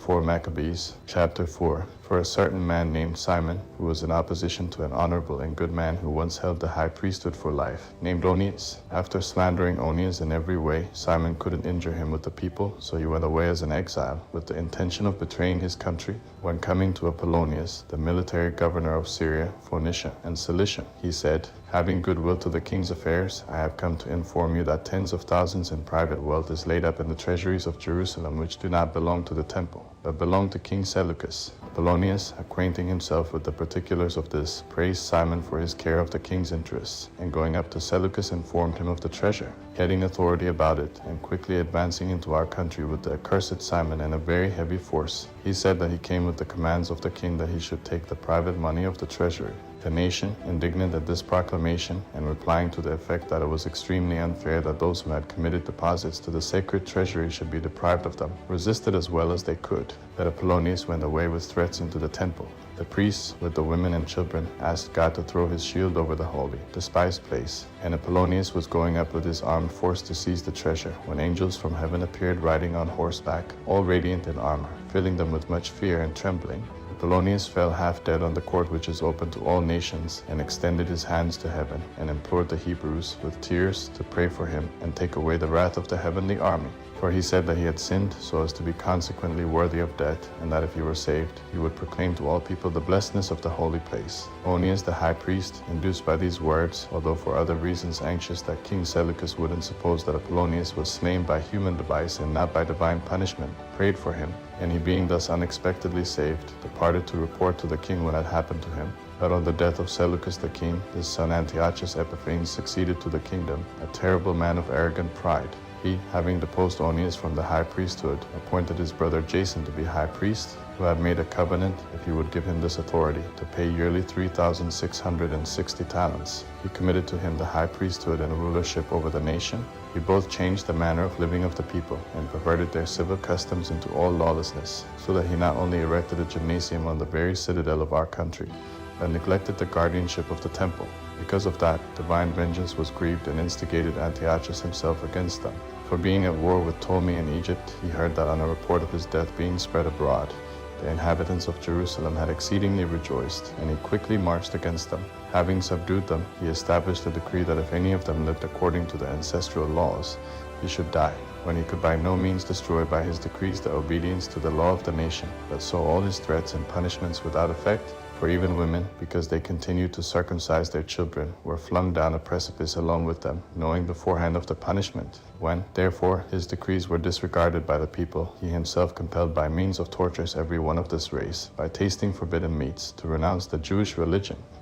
4 Maccabees, chapter 4. For a certain man named Simon, who was in opposition to an honorable and good man who once held the high priesthood for life, named Onias. After slandering Onias in every way, Simon couldn't injure him with the people, so he went away as an exile, with the intention of betraying his country. When coming to Apollonius, the military governor of Syria, Phoenicia, and Cilicia, he said, "Having goodwill to the king's affairs, I have come to inform you that tens of thousands in private wealth is laid up in the treasuries of Jerusalem, which do not belong to the temple, but belong to King Seleucus." Apollonius, acquainting himself with the particulars of this, praised Simon for his care of the king's interests, and going up to Seleucus informed him of the treasure, getting authority about it, and quickly advancing into our country with the accursed Simon and a very heavy force. He said that he came with the commands of the king that he should take the private money of the treasury. The nation, indignant at this proclamation, and replying to the effect that it was extremely unfair that those who had committed deposits to the sacred treasury should be deprived of them, resisted as well as they could. That Apollonius went away with threats into the temple. The priests, with the women and children, asked God to throw his shield over the holy, despised place. And Apollonius was going up with his armed force to seize the treasure, when angels from heaven appeared riding on horseback, all radiant in armor, filling them with much fear and trembling. Apollonius fell half dead on the court which is open to all nations, and extended his hands to heaven, and implored the Hebrews with tears to pray for him and take away the wrath of the heavenly army. For he said that he had sinned so as to be consequently worthy of death, and that if he were saved, he would proclaim to all people the blessedness of the holy place. Onias the high priest, induced by these words, although for other reasons anxious that King Seleucus wouldn't suppose that Apollonius was slain by human device and not by divine punishment, prayed for him, and he being thus unexpectedly saved, departed to report to the king what had happened to him. But on the death of Seleucus the king, his son Antiochus Epiphanes succeeded to the kingdom, a terrible man of arrogant pride. He, having deposed Onias from the high priesthood, appointed his brother Jason to be high priest, who had made a covenant, if he would give him this authority, to pay yearly 3,660 talents. He committed to him the high priesthood and rulership over the nation. He both changed the manner of living of the people, and perverted their civil customs into all lawlessness, so that he not only erected a gymnasium on the very citadel of our country, but neglected the guardianship of the temple. Because of that, divine vengeance was grieved and instigated Antiochus himself against them. For being at war with Ptolemy in Egypt, he heard that on a report of his death being spread abroad, the inhabitants of Jerusalem had exceedingly rejoiced, and he quickly marched against them. Having subdued them, he established a decree that if any of them lived according to the ancestral laws, he should die, when he could by no means destroy by his decrees the obedience to the law of the nation, but saw all his threats and punishments without effect. For even women, because they continued to circumcise their children, were flung down a precipice along with them, knowing beforehand of the punishment. When, therefore, his decrees were disregarded by the people, he himself compelled by means of tortures every one of this race, by tasting forbidden meats, to renounce the Jewish religion.